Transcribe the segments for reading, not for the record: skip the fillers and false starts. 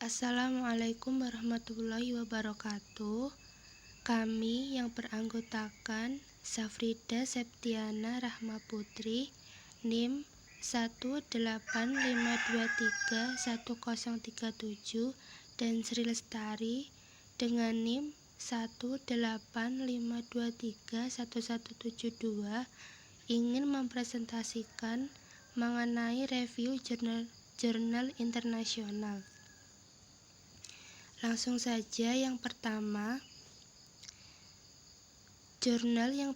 Assalamualaikum warahmatullahi wabarakatuh. Kami yang beranggotakan Safrida Septiana Rahma Putri, NIM 185231037 dan Sri Lestari dengan NIM 185231172 ingin mempresentasikan mengenai review jurnal internasional. Langsung saja, yang pertama, jurnal yang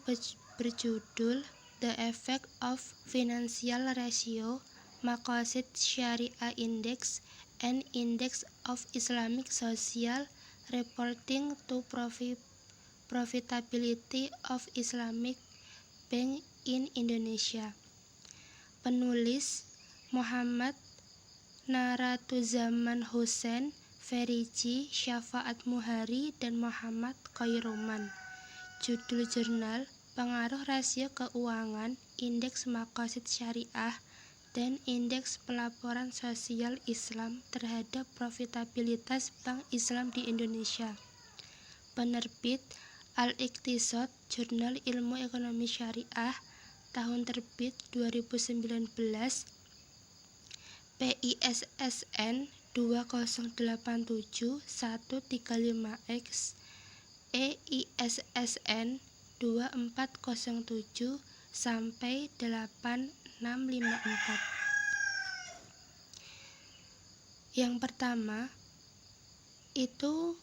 berjudul The Effect of Financial Ratio, Maqasid Syariah Index and Index of Islamic Social Reporting to Profitability of Islamic Bank in Indonesia. Penulis Muhammad Naratuzaman Hussein Feriji, Syafaat Muhari, dan Muhammad Khairuman. Judul jurnal: Pengaruh Rasio Keuangan, Indeks Maqasid Syariah, dan Indeks Pelaporan Sosial Islam terhadap Profitabilitas Bank Islam di Indonesia. Penerbit Al-Iqtisad, Jurnal Ilmu Ekonomi Syariah, tahun terbit 2019, PISSN 2087135X, EISSN 2407 sampai 8654. Yang pertama itu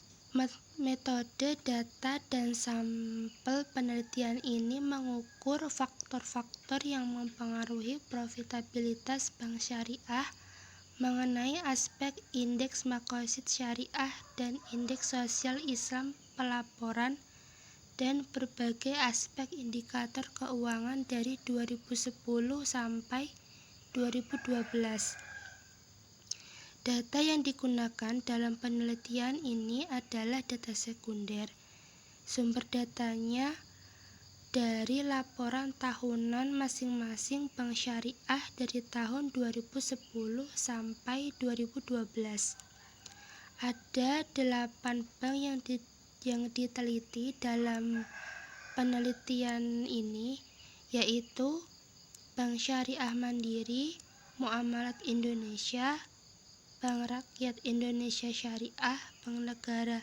metode data dan sampel penelitian ini mengukur faktor-faktor yang mempengaruhi profitabilitas bank syariah mengenai aspek indeks maqasid syariah dan indeks sosial Islam pelaporan dan berbagai aspek indikator keuangan dari 2010 sampai 2012. Data yang digunakan dalam penelitian ini adalah data sekunder. Sumber datanya dari laporan tahunan masing-masing bank syariah dari tahun 2010 sampai 2012. Ada 8 bank yang diteliti dalam penelitian ini, yaitu Bank Syariah Mandiri, Muamalat Indonesia, Bank Rakyat Indonesia Syariah, Bank Negara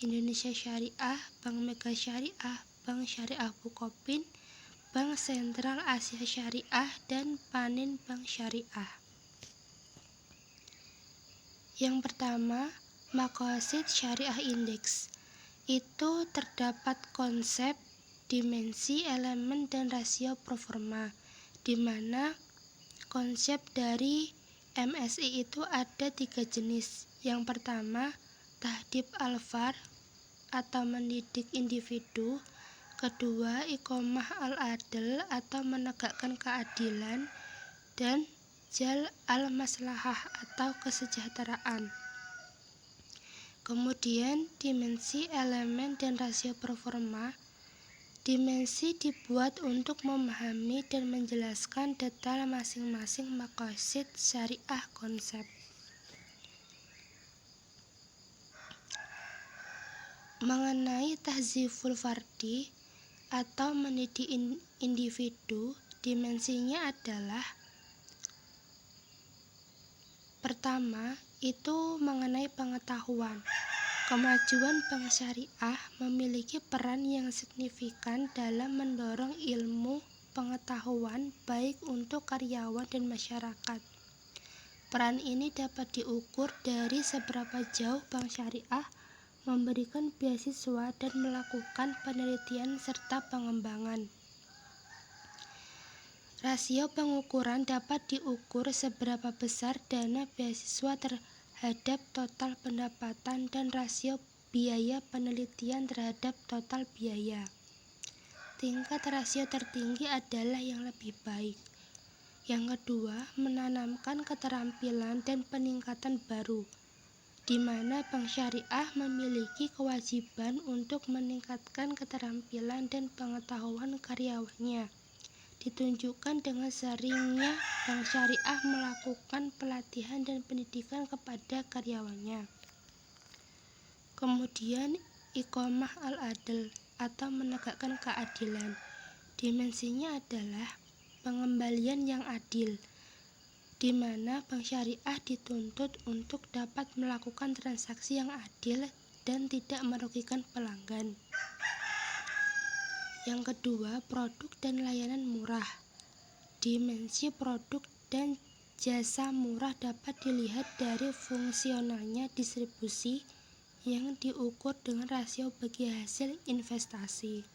Indonesia Syariah, Bank Mega Syariah, Bank Syariah Bukopin, Bank Sentral Asia Syariah, dan Panin Bank Syariah. Yang pertama, Maqasid Syariah Index. Itu terdapat konsep, dimensi, elemen, dan rasio performa, di mana konsep dari MSI itu ada 3 jenis. Yang pertama, tahdib al-fard atau mendidik individu. Kedua, iqomah al-adl atau menegakkan keadilan, dan jal al-maslahah atau kesejahteraan. Kemudian dimensi, elemen, dan rasio performa. Dimensi dibuat untuk memahami dan menjelaskan detail masing-masing maqasid syariah konsep. Mengenai tahziful fardi atau mendidik individu, dimensinya adalah: pertama, itu mengenai pengetahuan. Kemajuan bank syariah memiliki peran yang signifikan dalam mendorong ilmu pengetahuan baik untuk karyawan dan masyarakat. Peran ini dapat diukur dari seberapa jauh bank syariah memberikan beasiswa dan melakukan penelitian serta pengembangan. Rasio pengukuran dapat diukur seberapa besar dana beasiswa terhadap total pendapatan dan rasio biaya penelitian terhadap total biaya. Tingkat rasio tertinggi adalah yang lebih baik. Yang kedua, menanamkan keterampilan dan peningkatan baru, di mana bank syariah memiliki kewajiban untuk meningkatkan keterampilan dan pengetahuan karyawannya ditunjukkan dengan seringnya Bank Syariah melakukan pelatihan dan pendidikan kepada karyawannya. Kemudian iqomah al-adl atau menegakkan keadilan. Dimensinya adalah pengembalian yang adil, di mana Bank Syariah dituntut untuk dapat melakukan transaksi yang adil dan tidak merugikan pelanggan. Yang kedua, produk dan layanan murah. Dimensi produk dan jasa murah dapat dilihat dari fungsionalnya distribusi yang diukur dengan rasio bagi hasil investasi.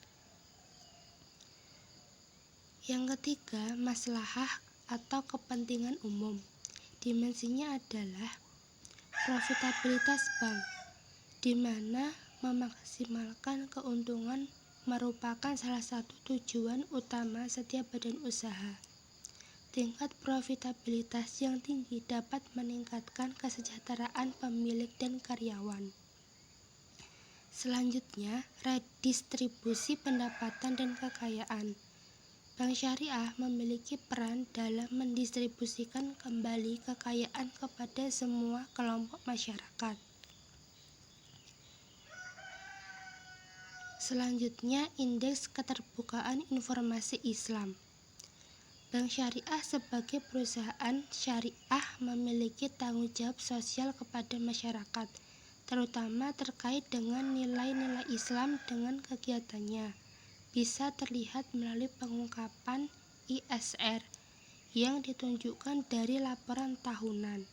Yang ketiga, maslahah atau kepentingan umum. Dimensinya adalah profitabilitas bank, di mana memaksimalkan keuntungan merupakan salah satu tujuan utama setiap badan usaha. Tingkat profitabilitas yang tinggi dapat meningkatkan kesejahteraan pemilik dan karyawan. Selanjutnya, redistribusi pendapatan dan kekayaan. Bank Syariah memiliki peran dalam mendistribusikan kembali kekayaan kepada semua kelompok masyarakat. Selanjutnya, indeks keterbukaan informasi Islam. Bank Syariah sebagai perusahaan syariah memiliki tanggung jawab sosial kepada masyarakat, terutama terkait dengan nilai-nilai Islam dengan kegiatannya. Bisa terlihat melalui pengungkapan ISR yang ditunjukkan dari laporan tahunan.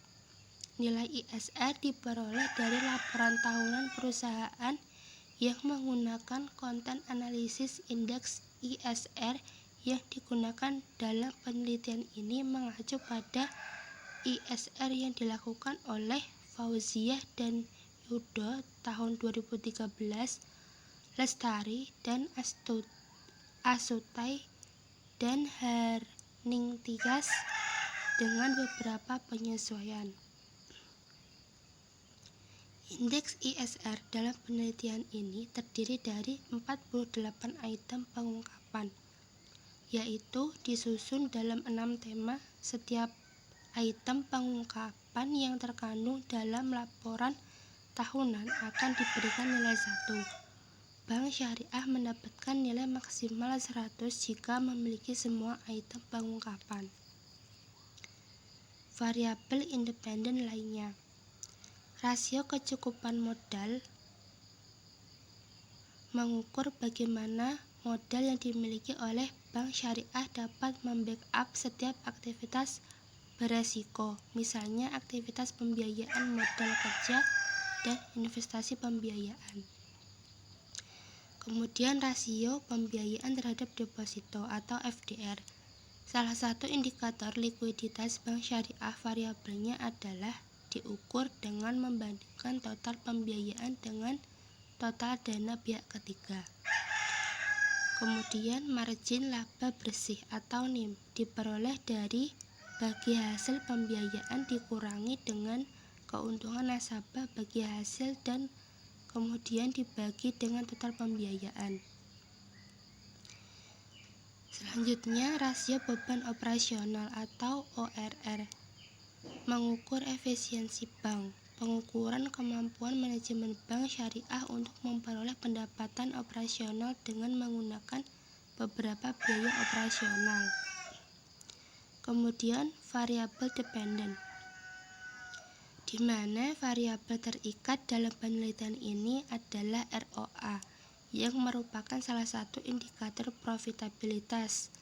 Nilai ISR diperoleh dari laporan tahunan perusahaan yang menggunakan konten analisis indeks ISR yang digunakan dalam penelitian ini mengacu pada ISR yang dilakukan oleh Fauziah dan Yudo tahun 2013, Lestari dan Asutai dan Herningtyas dengan beberapa penyesuaian. Indeks ISR dalam penelitian ini terdiri dari 48 item pengungkapan, yaitu disusun dalam 6 tema. Setiap item pengungkapan yang terkandung dalam laporan tahunan akan diberikan nilai 1. Bank Syariah mendapatkan nilai maksimal 100 jika memiliki semua item pengungkapan. Variabel independen lainnya. Rasio kecukupan modal mengukur bagaimana modal yang dimiliki oleh Bank Syariah dapat membackup setiap aktivitas beresiko, misalnya aktivitas pembiayaan modal kerja dan investasi pembiayaan. Kemudian rasio pembiayaan terhadap deposito atau FDR. Salah satu indikator likuiditas Bank Syariah variabelnya adalah diukur dengan membandingkan total pembiayaan dengan total dana pihak ketiga. Kemudian margin laba bersih atau NIM diperoleh dari bagi hasil pembiayaan dikurangi dengan keuntungan nasabah bagi hasil dan kemudian dibagi dengan total pembiayaan. Selanjutnya, rasio beban operasional atau ORR mengukur efisiensi bank. Pengukuran kemampuan manajemen Bank Syariah untuk memperoleh pendapatan operasional dengan menggunakan beberapa biaya operasional. Kemudian variabel dependen, di mana variabel terikat dalam penelitian ini adalah ROA, yang merupakan salah satu indikator profitabilitas.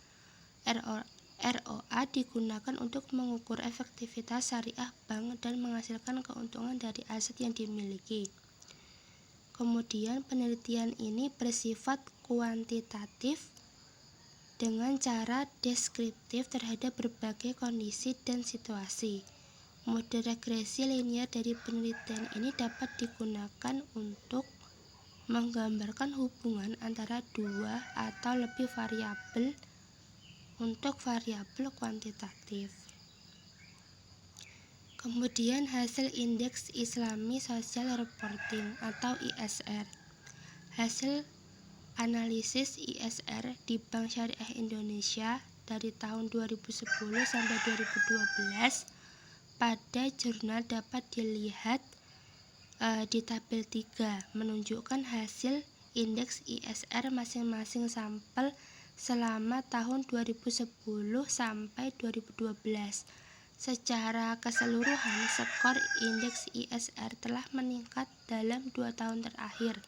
ROA digunakan untuk mengukur efektivitas syariah bank dan menghasilkan keuntungan dari aset yang dimiliki. Kemudian penelitian ini bersifat kuantitatif dengan cara deskriptif terhadap berbagai kondisi dan situasi. Model regresi linear dari penelitian ini dapat digunakan untuk menggambarkan hubungan antara dua atau lebih variabel untuk variabel kuantitatif. Kemudian hasil Indeks Islami Social Reporting atau ISR. Hasil analisis ISR di Bank Syariah Indonesia dari tahun 2010 sampai 2012 pada jurnal dapat dilihat di tabel 3 menunjukkan hasil indeks ISR masing-masing sampel selama tahun 2010 sampai 2012. Secara keseluruhan, skor indeks ISR telah meningkat dalam 2 tahun terakhir,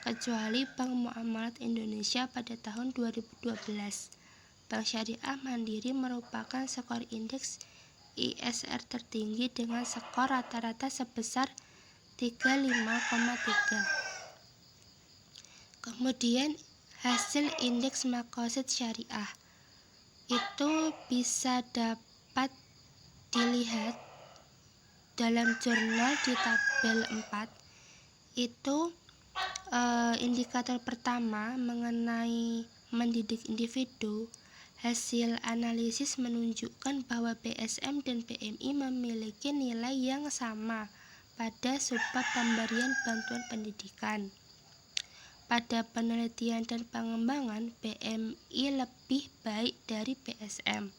kecuali Bank Muamalat Indonesia pada tahun 2012. Bank Syariah Mandiri merupakan skor indeks ISR tertinggi dengan skor rata-rata sebesar 35,3. Kemudian hasil indeks Maqasid Syariah itu bisa dapat dilihat dalam jurnal di tabel 4. Itu indikator pertama mengenai mendidik individu. Hasil analisis menunjukkan bahwa BSM dan PMI memiliki nilai yang sama pada subbab pemberian bantuan pendidikan. Pada penelitian dan pengembangan, PMI lebih baik dari BSM.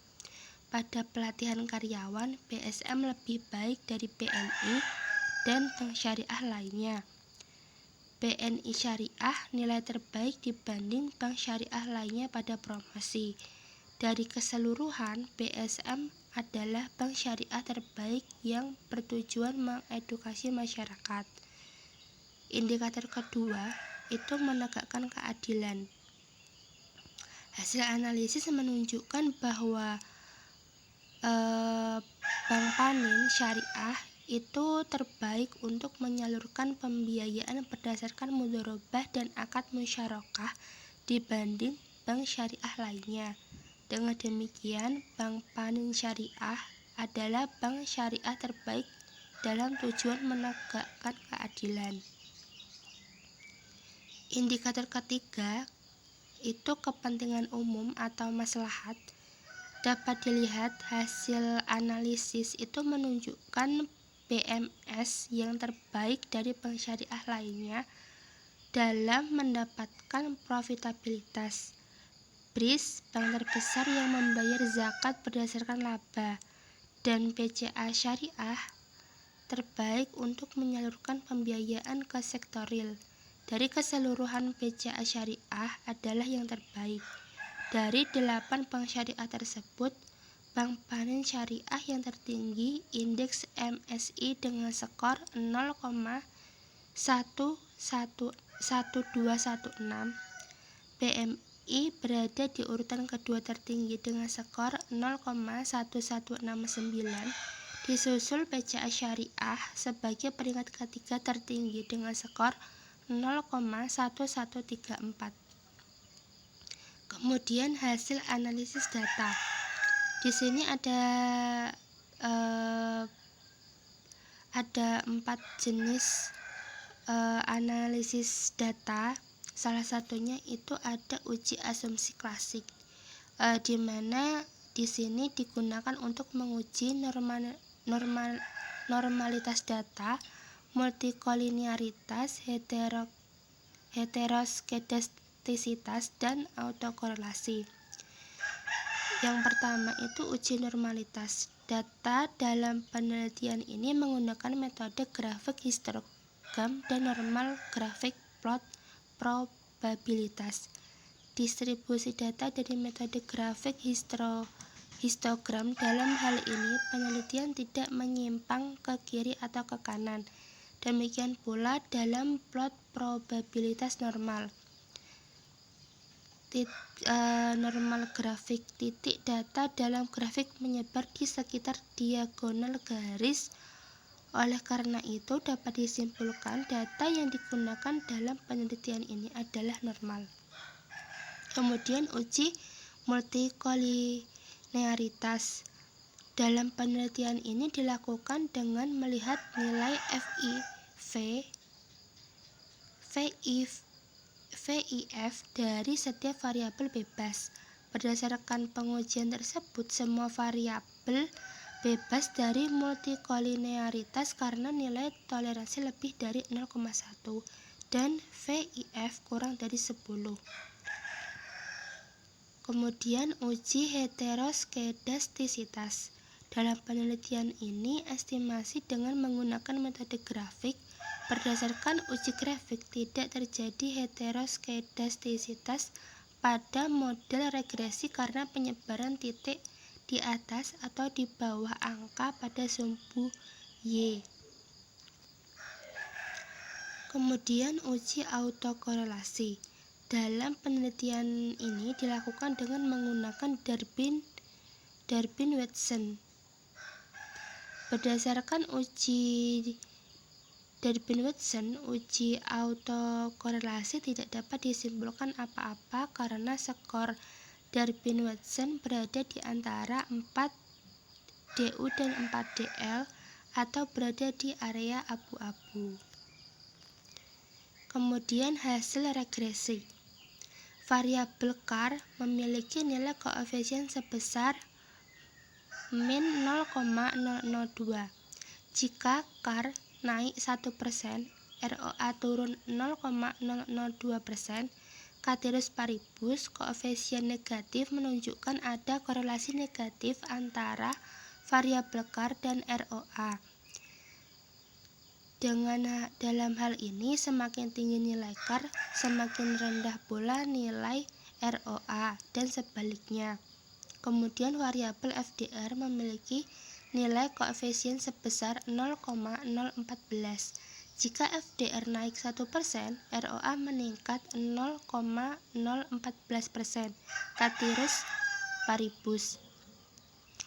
Pada pelatihan karyawan, BSM lebih baik dari BNI dan bank syariah lainnya. BNI Syariah nilai terbaik dibanding bank syariah lainnya pada promosi. Dari keseluruhan, BSM adalah bank syariah terbaik yang bertujuan mengedukasi masyarakat. Indikator kedua itu menegakkan keadilan. Hasil analisis menunjukkan bahwa Bank Panin Syariah itu terbaik untuk menyalurkan pembiayaan berdasarkan mudharabah dan akad musyarakah dibanding bank syariah lainnya. Dengan demikian, Bank Panin Syariah adalah bank syariah terbaik dalam tujuan menegakkan keadilan. Indikator ketiga itu kepentingan umum atau maslahat. Dapat dilihat hasil analisis itu menunjukkan BMS yang terbaik dari bank syariah lainnya dalam mendapatkan profitabilitas. BRIS, bank terbesar yang membayar zakat berdasarkan laba, dan BCA Syariah terbaik untuk menyalurkan pembiayaan ke sektor real. Dari keseluruhan, BCA Syariah adalah yang terbaik. Dari 8 bank syariah tersebut, Bank Panin Syariah yang tertinggi indeks MSI dengan skor 0,1216. PMI berada di urutan kedua tertinggi dengan skor 0,1169, disusul BCA Syariah sebagai peringkat ketiga tertinggi dengan skor 0,1134. Kemudian hasil analisis data. Di sini ada 4 jenis analisis data. Salah satunya itu ada uji asumsi klasik, di mana di sini digunakan untuk menguji normalitas data, multikolinearitas, heteroskedastisitas, dan autokorelasi. Yang pertama itu uji normalitas. Data dalam penelitian ini menggunakan metode grafik histogram dan normal grafik plot probabilitas. Distribusi data dari metode grafik histogram. Dalam hal ini, penelitian tidak menyimpang ke kiri atau ke kanan. Demikian pula dalam plot probabilitas normal. Normal grafik, titik data dalam grafik menyebar di sekitar diagonal garis. Oleh karena itu, dapat disimpulkan data yang digunakan dalam penelitian ini adalah normal. Kemudian uji multikolinearitas. Dalam penelitian ini dilakukan dengan melihat nilai VIF dari setiap variabel bebas. Berdasarkan pengujian tersebut, semua variabel bebas dari multikolinearitas karena nilai toleransi lebih dari 0,1 dan VIF kurang dari 10. Kemudian uji heteroskedastisitas. Dalam penelitian ini, estimasi dengan menggunakan metode grafik. Berdasarkan uji grafik, tidak terjadi heteroskedastisitas pada model regresi karena penyebaran titik di atas atau di bawah angka pada sumbu Y. Kemudian uji autokorelasi. Dalam penelitian ini dilakukan dengan menggunakan Durbin-Watson. Berdasarkan uji Durbin-Watson, uji autokorelasi tidak dapat disimpulkan apa-apa karena skor Durbin-Watson berada di antara 4DU dan 4DL atau berada di area abu-abu. Kemudian hasil regresi. Variabel CAR memiliki nilai koefisien sebesar min 0,002. Jika CAR naik 1%, ROA turun 0,002%, ceteris paribus, koefisien negatif menunjukkan ada korelasi negatif antara variabel CAR dan ROA. Dalam hal ini, semakin tinggi nilai CAR, semakin rendah pula nilai ROA, dan sebaliknya. Kemudian variabel FDR memiliki nilai koefisien sebesar 0,014. Jika FDR naik 1%, ROA meningkat 0,014%, ceteris paribus.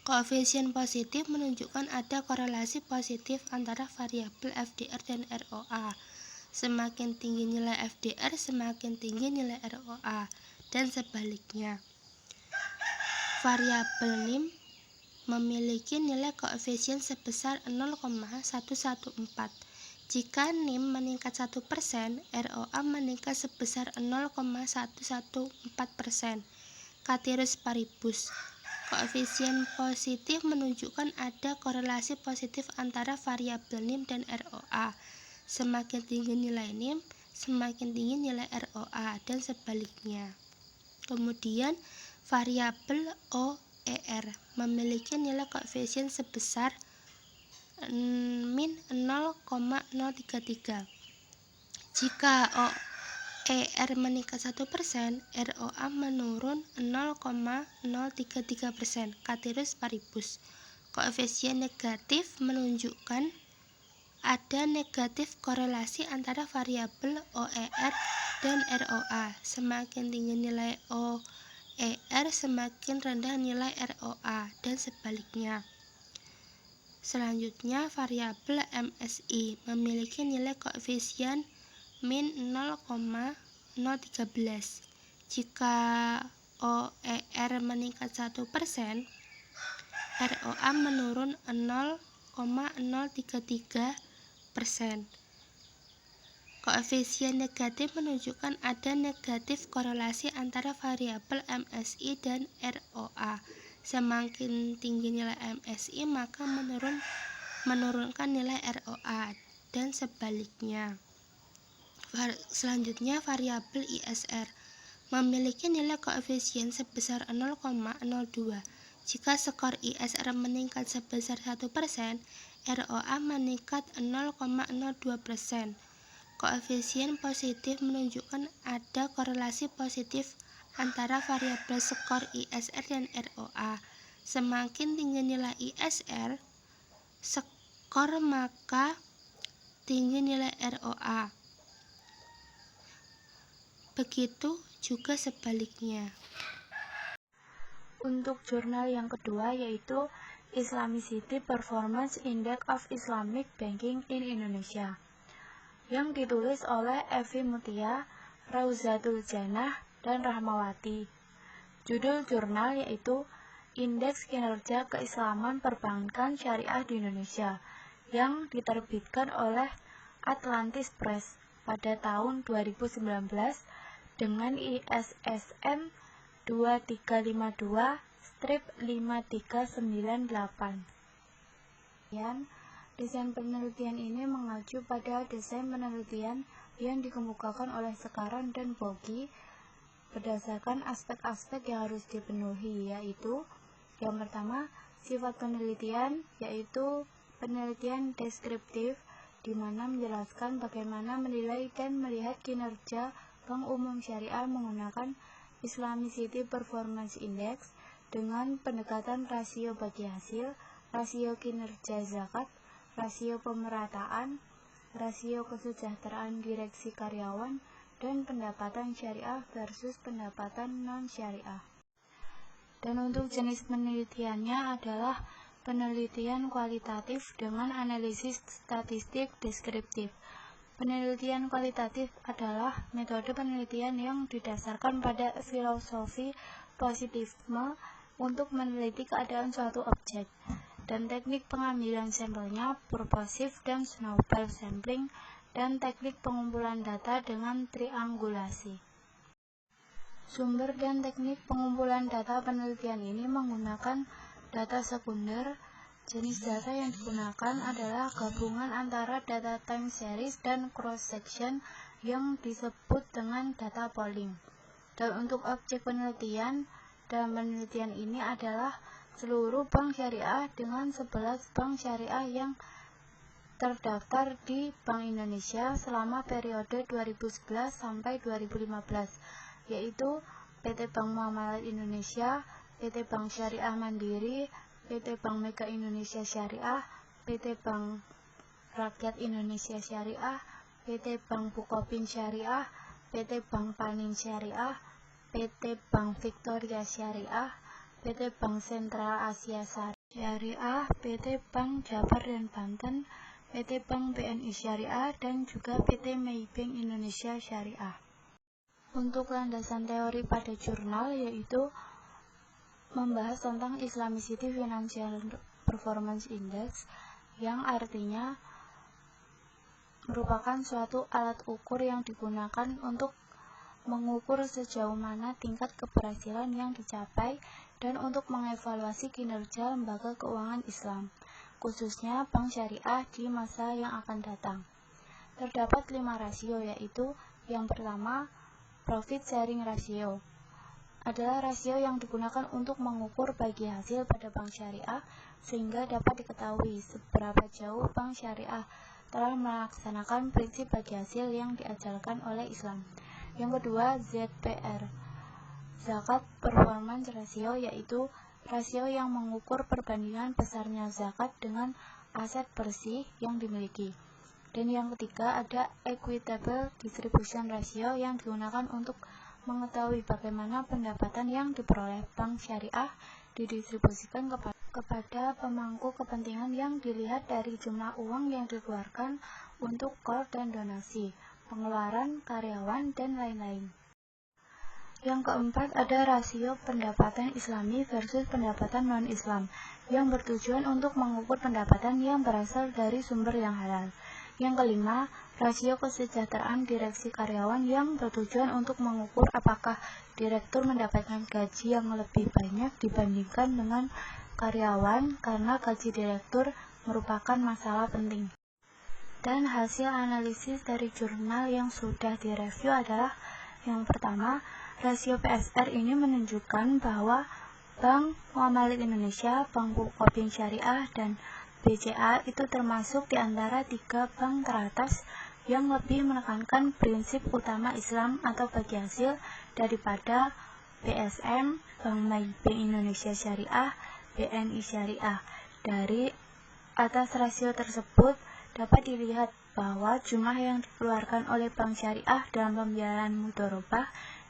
Koefisien positif menunjukkan ada korelasi positif antara variabel FDR dan ROA. Semakin tinggi nilai FDR, semakin tinggi nilai ROA, dan sebaliknya. Variabel NIM memiliki nilai koefisien sebesar 0,114. Jika NIM meningkat 1%, ROA meningkat sebesar 0,114%, ceteris paribus. Koefisien positif menunjukkan ada korelasi positif antara variabel NIM dan ROA. Semakin tinggi nilai NIM, semakin tinggi nilai ROA, dan sebaliknya. Kemudian, variabel OER memiliki nilai koefisien sebesar min 0,033. Jika OER meningkat 1%, ROA menurun 0,033%, ceteris paribus. Koefisien negatif menunjukkan ada negatif korelasi antara variabel OER dan ROA. Semakin tinggi nilai OER, semakin rendah nilai ROA, dan sebaliknya. Selanjutnya, variabel MSI memiliki nilai koefisien min 0,013. Jika OER meningkat 1%, ROA menurun 0,033%. Koefisien negatif menunjukkan ada negatif korelasi antara variabel MSI dan ROA. Semakin tinggi nilai MSI, maka menurunkan nilai ROA, dan sebaliknya. Selanjutnya, variabel ISR memiliki nilai koefisien sebesar 0,02. Jika skor ISR meningkat sebesar 1%, ROA meningkat 0,02%. Koefisien positif menunjukkan ada korelasi positif antara variabel skor ISR dan ROA. Semakin tinggi nilai ISR skor, maka tinggi nilai ROA. Begitu juga sebaliknya. Untuk jurnal yang kedua yaitu Islamicity Performance Index of Islamic Banking in Indonesia, yang ditulis oleh Evi Mutia, Rauzatul Jannah, dan Rahmawati. Judul jurnal yaitu Indeks Kinerja Keislaman Perbankan Syariah di Indonesia, yang diterbitkan oleh Atlantis Press pada tahun 2019 dengan ISSN 2352-5398. Desain penelitian ini mengacu pada desain penelitian yang dikemukakan oleh Sekaran dan Bogi berdasarkan aspek-aspek yang harus dipenuhi, yaitu yang pertama, sifat penelitian, yaitu penelitian deskriptif, di mana menjelaskan bagaimana menilai dan melihat kinerja Bank Umum Syariah menggunakan Islamicity Performance Index dengan pendekatan rasio bagi hasil, rasio kinerja zakat, rasio pemerataan, rasio kesejahteraan direksi karyawan, dan pendapatan syariah versus pendapatan non-syariah. Dan untuk jenis penelitiannya adalah penelitian kualitatif dengan analisis statistik deskriptif. Penelitian kualitatif adalah metode penelitian yang didasarkan pada filosofi positivisme untuk meneliti keadaan suatu objek, dan teknik pengambilan sampelnya purposive dan snowball sampling, dan teknik pengumpulan data dengan triangulasi. Sumber dan teknik pengumpulan data penelitian ini menggunakan data sekunder. Jenis data yang digunakan adalah gabungan antara data time series dan cross-section yang disebut dengan data polling. Dan untuk objek penelitian dalam penelitian ini adalah seluruh bank syariah dengan 11 bank syariah yang terdaftar di Bank Indonesia selama periode 2011 sampai 2015, yaitu PT Bank Muamalat Indonesia, PT Bank Syariah Mandiri, PT Bank Mega Indonesia Syariah, PT Bank Rakyat Indonesia Syariah, PT Bank Bukopin Syariah, PT Bank Panin Syariah, PT Bank Victoria Syariah, PT Bank Sentral Asia Syariah, PT Bank Jabar dan Banten, PT Bank BNI Syariah, dan juga PT Maybank Indonesia Syariah. Untuk landasan teori pada jurnal yaitu membahas tentang Islamicity Financial Performance Index, yang artinya merupakan suatu alat ukur yang digunakan untuk mengukur sejauh mana tingkat keberhasilan yang dicapai dan untuk mengevaluasi kinerja lembaga keuangan Islam, khususnya bank syariah di masa yang akan datang. Terdapat 5 rasio, yaitu yang pertama, profit sharing ratio adalah rasio yang digunakan untuk mengukur bagi hasil pada bank syariah sehingga dapat diketahui seberapa jauh bank syariah telah melaksanakan prinsip bagi hasil yang diajarkan oleh Islam. Yang kedua, ZPR, zakat performance ratio, yaitu rasio yang mengukur perbandingan besarnya zakat dengan aset bersih yang dimiliki. Dan yang ketiga ada equitable distribution ratio yang digunakan untuk mengetahui bagaimana pendapatan yang diperoleh bank syariah didistribusikan kepada pemangku kepentingan yang dilihat dari jumlah uang yang dikeluarkan untuk core dan donasi, pengeluaran, karyawan, dan lain-lain. Yang keempat ada rasio pendapatan Islami versus pendapatan non-Islam yang bertujuan untuk mengukur pendapatan yang berasal dari sumber yang halal. Yang kelima, rasio kesejahteraan direksi karyawan yang bertujuan untuk mengukur apakah direktur mendapatkan gaji yang lebih banyak dibandingkan dengan karyawan karena gaji direktur merupakan masalah penting. Dan hasil analisis dari jurnal yang sudah direview adalah yang pertama, rasio PSR ini menunjukkan bahwa Bank Muamalat Indonesia, Bank Bukopin Syariah, dan BCA itu termasuk di antara 3 bank teratas yang lebih menekankan prinsip utama Islam atau bagi hasil daripada BSM, Bank Maybank Indonesia Syariah, BNI Syariah. Dari atas rasio tersebut dapat dilihat bahwa jumlah yang dikeluarkan oleh bank syariah dalam pembiayaan mudharabah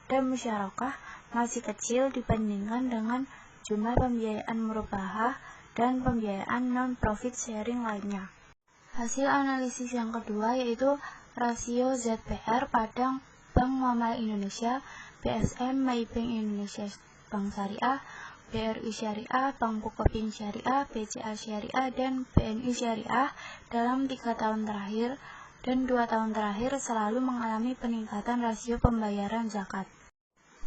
dan musyarakah masih kecil dibandingkan dengan jumlah pembiayaan murabahah dan pembiayaan non-profit sharing lainnya. Hasil analisis yang kedua yaitu rasio ZPR pada Bank Muamalat Indonesia, BSM, Maybank Indonesia Bank Syariah, BRI Syariah, Bank Bukopin Syariah, BCA Syariah, dan BNI Syariah dalam 3 tahun terakhir dan 2 tahun terakhir selalu mengalami peningkatan rasio pembayaran zakat.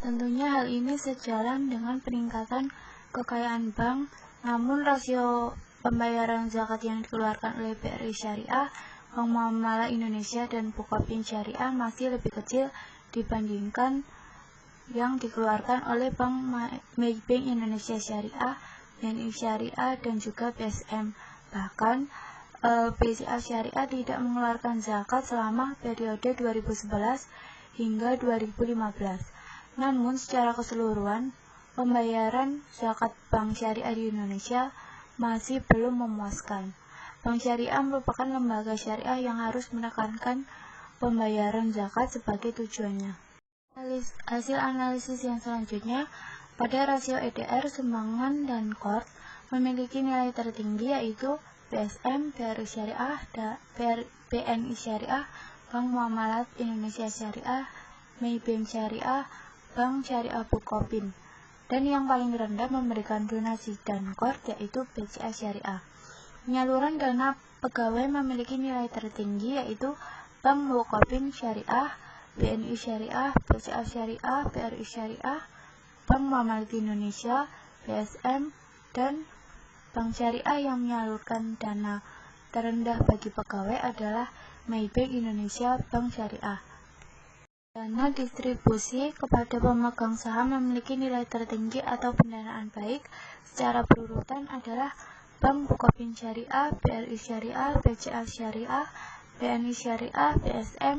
Tentunya hal ini sejalan dengan peningkatan kekayaan bank, namun rasio pembayaran zakat yang dikeluarkan oleh BRI Syariah, Bank Muamalat Indonesia, dan Bukopin Syariah masih lebih kecil dibandingkan yang dikeluarkan oleh Bank Maybank Indonesia Syariah, BNI Syariah, dan juga BSM. Bahkan BCA Syariah tidak mengeluarkan zakat selama periode 2011 hingga 2015. Namun secara keseluruhan, pembayaran zakat bank syariah di Indonesia masih belum memuaskan. Bank syariah merupakan lembaga syariah yang harus menekankan pembayaran zakat sebagai tujuannya. Hasil analisis yang selanjutnya, pada rasio EDR, sumbangan, dan core memiliki nilai tertinggi yaitu BSM, BRI Syariah, BNI Syariah, Bank Muamalat Indonesia Syariah, Maybank Syariah, Bank Syariah Bukopin. Dan yang paling rendah memberikan donasi dan core yaitu BCA Syariah. Penyaluran dana pegawai memiliki nilai tertinggi yaitu Bank Bukopin Syariah, BNI Syariah, BCA Syariah, BRI Syariah, Bank Muamalat Indonesia, BSM, dan Bank Syariah. Yang menyalurkan dana terendah bagi pegawai adalah Maybank Indonesia Bank Syariah. Dana distribusi kepada pemegang saham memiliki nilai tertinggi atau pendanaan baik secara berurutan adalah Bank Bukopin Syariah, BRI Syariah, BCA Syariah, BNI Syariah, BSM,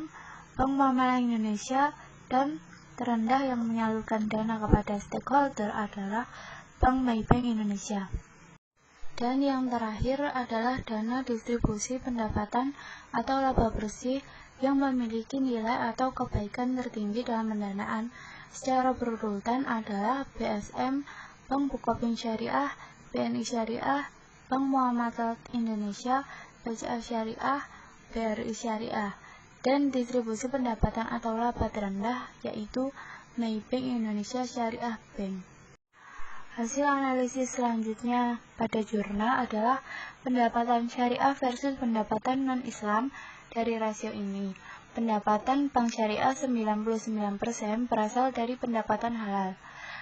Bank Muamalat Indonesia, dan terendah yang menyalurkan dana kepada stakeholder adalah Bank Maybank Indonesia. Dan yang terakhir adalah dana distribusi pendapatan atau laba bersih yang memiliki nilai atau kebaikan tertinggi dalam pendanaan secara berurutan adalah BSM, Bank Bukopin Syariah, BNI Syariah, Bank Muamalat Indonesia, BCA Syariah, BRI Syariah. Dan distribusi pendapatan atau laba terendah yaitu Maybank Indonesia Syariah Bank. Hasil analisis selanjutnya pada jurnal adalah pendapatan syariah versus pendapatan non-Islam. Dari rasio ini, pendapatan bank syariah 99% berasal dari pendapatan halal.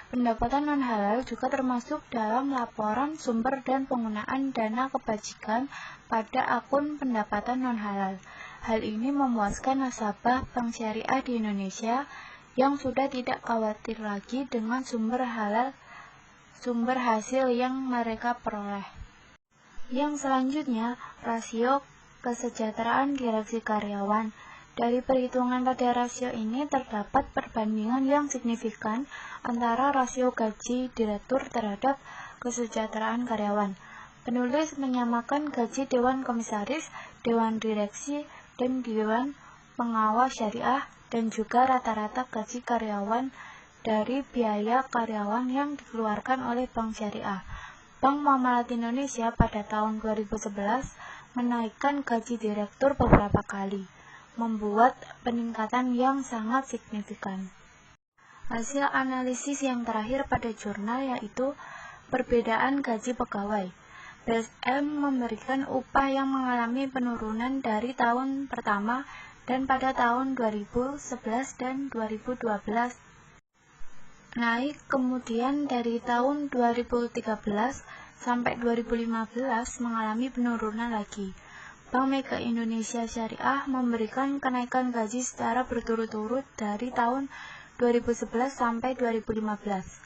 Pendapatan non-halal juga termasuk dalam laporan sumber dan penggunaan dana kebajikan pada akun pendapatan non-halal. Hal ini memuaskan nasabah bank syariah di Indonesia yang sudah tidak khawatir lagi dengan sumber hasil yang mereka peroleh. Yang selanjutnya, rasio kesejahteraan direksi karyawan. Dari perhitungan pada rasio ini terdapat perbandingan yang signifikan antara rasio gaji direktur terhadap kesejahteraan karyawan. Penulis menyamakan gaji dewan komisaris, dewan direksi, dan dewan pengawas syariah, dan juga rata-rata gaji karyawan dari biaya karyawan yang dikeluarkan oleh bank syariah. Bank Muamalat Indonesia pada tahun 2011 menaikkan gaji direktur beberapa kali, membuat peningkatan yang sangat signifikan. Hasil analisis yang terakhir pada jurnal yaitu perbedaan gaji pegawai. BSM memberikan upah yang mengalami penurunan dari tahun pertama dan pada tahun 2011 dan 2012 naik, kemudian dari tahun 2013 sampai 2015 mengalami penurunan lagi. Bank Mega Indonesia Syariah memberikan kenaikan gaji secara berturut-turut dari tahun 2011 sampai 2015.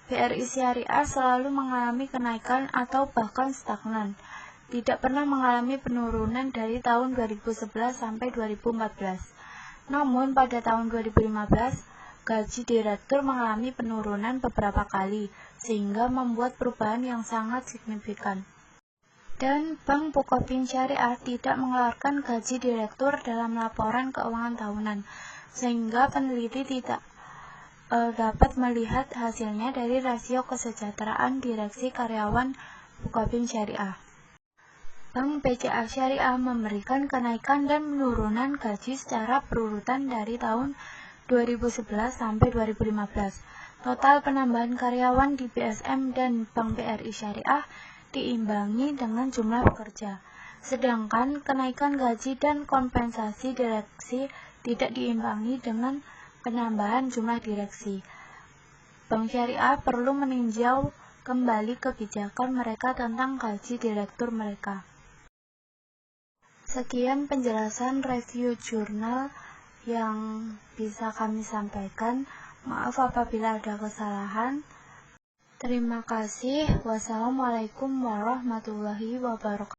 BRI Syariah selalu mengalami kenaikan atau bahkan stagnan, tidak pernah mengalami penurunan dari tahun 2011 sampai 2014. Namun pada tahun 2015, gaji direktur mengalami penurunan beberapa kali, sehingga membuat perubahan yang sangat signifikan. Dan Bank Bukopin Syariah tidak mengeluarkan gaji direktur dalam laporan keuangan tahunan, sehingga peneliti tidak dapat melihat hasilnya dari rasio kesejahteraan direksi karyawan Bukopin Syariah. Bank BCA Syariah memberikan kenaikan dan penurunan gaji secara berurutan dari tahun 2011 sampai 2015. Total penambahan karyawan di BSM dan Bank BRI Syariah diimbangi dengan jumlah pekerja. Sedangkan kenaikan gaji dan kompensasi direksi tidak diimbangi dengan penambahan jumlah direksi. Bank Syariah perlu meninjau kembali kebijakan mereka tentang gaji direktur mereka. Sekian penjelasan review jurnal yang bisa kami sampaikan. Maaf apabila ada kesalahan. Terima kasih. Wassalamualaikum warahmatullahi wabarakatuh.